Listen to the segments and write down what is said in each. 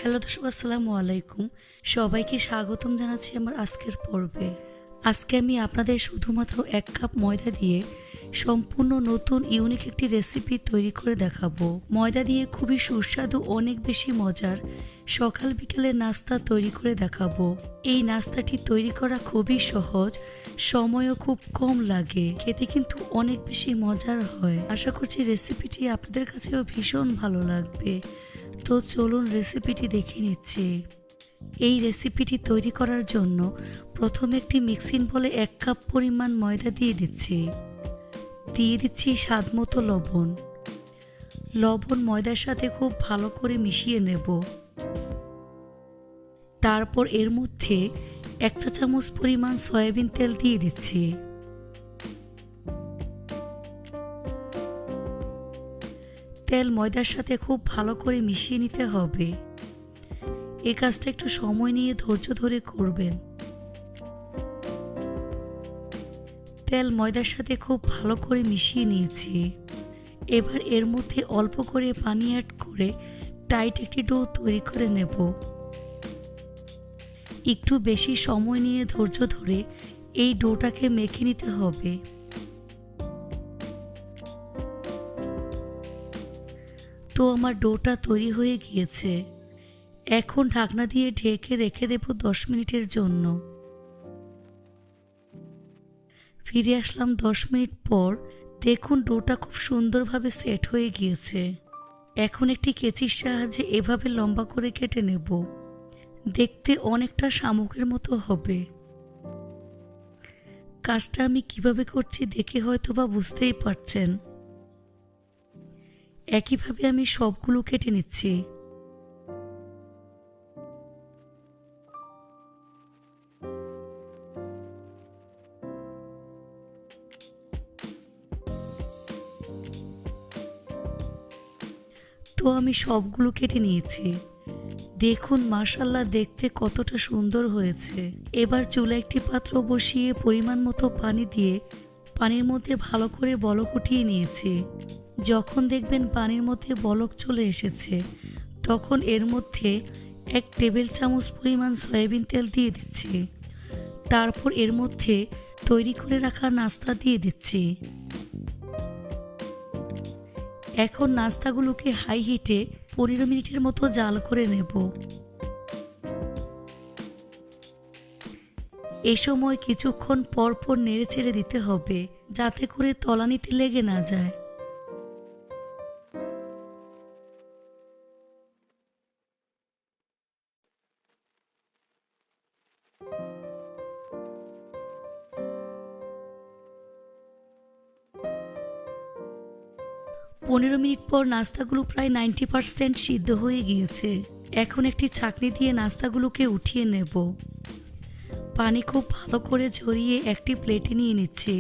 Hello দর্শক, আসসালামু আলাইকুম। সবাইকে স্বাগতম জানাচ্ছি আমার আজকের পর্বে। আজকে আমি আপনাদের শুধুমাত্র 1 কাপ ময়দা দিয়ে সম্পূর্ণ নতুন ইউনিক একটি রেসিপি তৈরি করে দেখাবো। ময়দা দিয়ে খুবই সুস্বাদু, অনেক বেশি মজার সকাল বিকেলের নাস্তা তৈরি করে দেখাবো। এই নাস্তাটি তৈরি করা খুবই সহজ, সময়ও খুব কম লাগে, খেতে কিন্তু অনেক বেশি মজার হয়। আশা করছি রেসিপিটি আপনাদের কাছেও ভীষণ ভালো লাগবে। তো চলুন রেসিপিটি দেখে নিচ্ছি। এই রেসিপিটি তৈরি করার জন্য প্রথমে একটি মিক্সিং বলে 1 কাপ পরিমাণ ময়দা দিয়ে দিচ্ছি স্বাদ মতো লবণ। ময়দার সাথে খুব ভালো করে মিশিয়ে নেব। তারপর এর মধ্যে 1 চা চামচ পরিমাণ সয়াবিন তেল দিয়ে দিচ্ছি। তেল ময়দার সাথে খুব ভালো করে মিশিয়ে নিতে হবে। এই কাজটা একটু সময় নিয়ে ধৈর্য ধরে করবেন। তেল ময়দার সাথে খুব ভালো করে মিশিয়ে নিয়েছি। এবার এর মধ্যে অল্প করে পানি অ্যাড করে টাইট একটি ডো তৈরি করে নেব। একটু বেশি সময় নিয়ে ধৈর্য ধরে এই ডোটাকে মেখে নিতে হবে। তো আমার ডোটা তৈরি হয়ে গিয়েছে। এখন ঢাকনা দিয়ে ঢেকে রেখে দেব 10 মিনিটের জন্য। ফিরে আসলাম 10 মিনিট পর। দেখুন ডোটা খুব সুন্দরভাবে সেট হয়ে গিয়েছে। এখন একটি কেচির সাহায্যে এভাবে লম্বা করে কেটে নেব। দেখতে অনেকটা শামুকের মতো হবে। কাজটা আমি কিভাবে করছি দেখে হয়তোবা বুঝতেই পারছেন। একইভাবে আমি সবগুলো কেটে নিচ্ছি। তো আমি সবগুলো কেটে নিয়েছি। দেখুন মাশাআল্লাহ, দেখতে কতটা সুন্দর হয়েছে। এবার চুলায় একটি পাত্র বসিয়ে পরিমাণ মতো পানি দিয়ে পানির মধ্যে ভালো করে বলক উঠিয়ে নিয়েছি। যখন দেখবেন পানির মধ্যে বলক চলে এসেছে, তখন এর মধ্যে 1 টেবিল চামচ পরিমাণ সয়াবিন তেল দিয়ে দিচ্ছি। তারপর এর মধ্যে তৈরি করে রাখা নাস্তা দিয়ে দিচ্ছি। এখন নাস্তাগুলোকে হাই হিটে 15 মিনিটের মতো জাল করে নেব। এ সময় কিছুক্ষণ পর পর নেড়ে চেড়ে দিতে হবে, যাতে করে তলানিতে লেগে না যায়। পনেরো মিনিট পর নাস্তাগুলো প্রায় 90% সিদ্ধ হয়ে গিয়েছে। এখন একটি ছাঁকনি দিয়ে নাস্তাগুলোকে উঠিয়ে নেব। পানি খুব ভালো করে ঝরিয়ে একটি প্লেটে নিয়ে নিচ্ছি।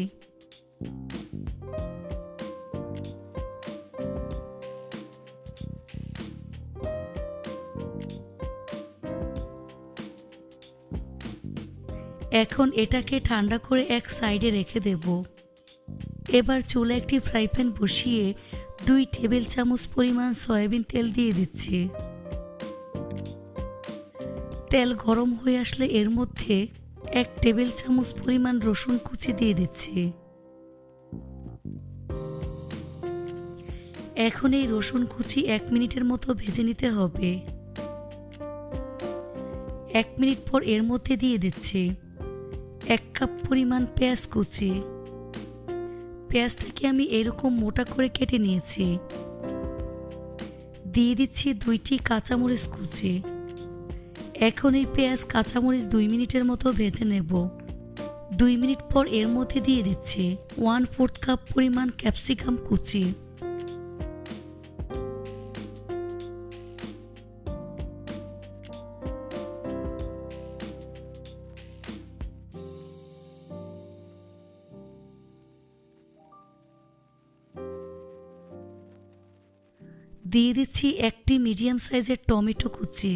এখন এটাকে ঠান্ডা করে এক সাইডে রেখে দেব। এবার চুলায় একটি ফ্রাই প্যান বসিয়ে 2 টেবিল চামচ পরিমাণ সয়াবিন তেল দিয়ে দিচ্ছি। তেল গরম হয়ে আসলে এর মধ্যে 1 টেবিল চামচ পরিমাণ রসুন কুচি দিয়ে দিচ্ছি। এখন এই রসুন কুচি 1 মিনিটের মতো ভেজে নিতে হবে। 1 মিনিট পর এর মধ্যে দিয়ে দিচ্ছি 1 কাপ পরিমাণ পেঁয়াজ কুচি। পেঁয়াজটাকে আমি এরকম মোটা করে কেটে নিয়েছি। দিয়ে দিচ্ছি 2টি কাঁচামরিচ কুচি। এখন এই পেঁয়াজ কাঁচামরিচ 2 মিনিটের মতো ভেজে নেব। 2 মিনিট পর এর মধ্যে দিয়ে দিচ্ছি 1/4 কাপ পরিমাণ ক্যাপসিকাম কুচি। দিয়ে দিচ্ছি একটি মিডিয়াম সাইজের টমেটো কুচি।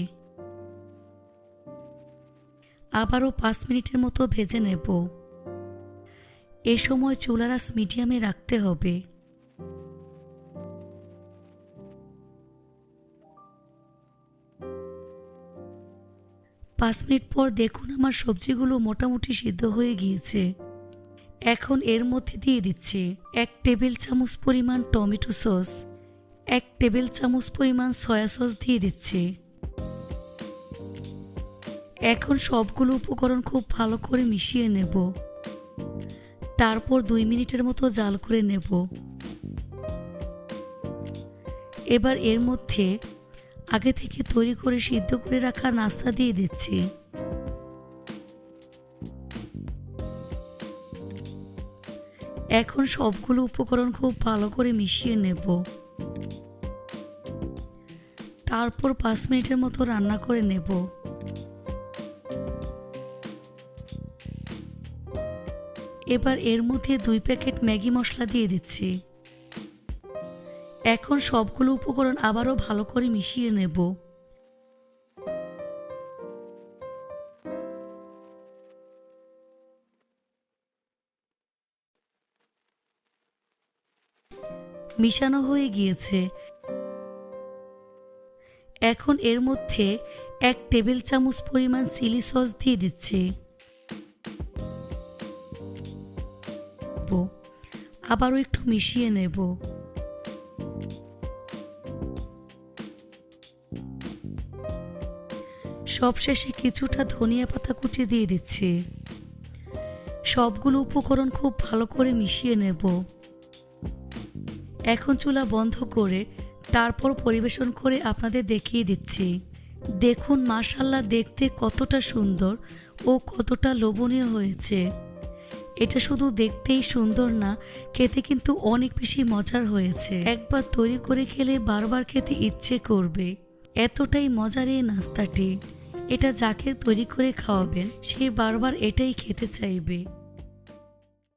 আবারও 5 মিনিটের মতো ভেজে নেব। এ সময় চুলার আঁচ মিডিয়ামে রাখতে হবে। 5 মিনিট পর দেখুন আমার সবজিগুলো মোটামুটি সিদ্ধ হয়ে গিয়েছে। এখন এর মধ্যে দিয়ে দিচ্ছি 1 টেবিল চামচ পরিমাণ টমেটো সস, 1 টেবিল চামচ পরিমাণ সয়া সস দিয়ে দিচ্ছি। এখন সবগুলো উপকরণ খুব ভালো করে মিশিয়ে নেব। তারপর 2 মিনিটের মতো জাল করে নেব। এবার এর মধ্যে আগে থেকে তৈরি করে সিদ্ধ করে রাখা নাস্তা দিয়ে দিচ্ছি। এখন সবগুলো উপকরণ খুব ভালো করে মিশিয়ে নেব। তারপর 5 মিনিটের মতো রান্না করে নেব। এবার এর মধ্যে 2 প্যাকেট ম্যাগি মশলা দিয়ে দিচ্ছি। এখন সবগুলো উপকরণ আবারও ভালো করে মিশিয়ে নেব। মিশানো হয়ে গিয়েছে। এখন এর মধ্যে 1 টেবিল চামচ পরিমাণ চিলি সস দিয়ে দিচ্ছি। আবারও একটু মিশিয়ে নেব। সবশেষে কিছুটা ধনিয়া পাতা কুচি দিয়ে দিচ্ছি। সবগুলো উপকরণ খুব ভালো করে মিশিয়ে নেব। এখন চুলা বন্ধ করে তারপর পরিবেশন করে আপনাদের দেখিয়ে দিচ্ছি। দেখুন মাশাআল্লাহ, দেখতে কতটা সুন্দর ও কতটা লোভনীয় হয়েছে। এটা শুধু দেখতেই সুন্দর না, খেতে কিন্তু অনেক বেশি মজার হয়েছে। একবার তৈরি করে খেলে বারবার খেতে ইচ্ছে করবে, এতটাই মজার এই নাস্তাটি। এটা যাকে তৈরি করে খাওয়াবেন সে বারবার এটাই খেতে চাইবে।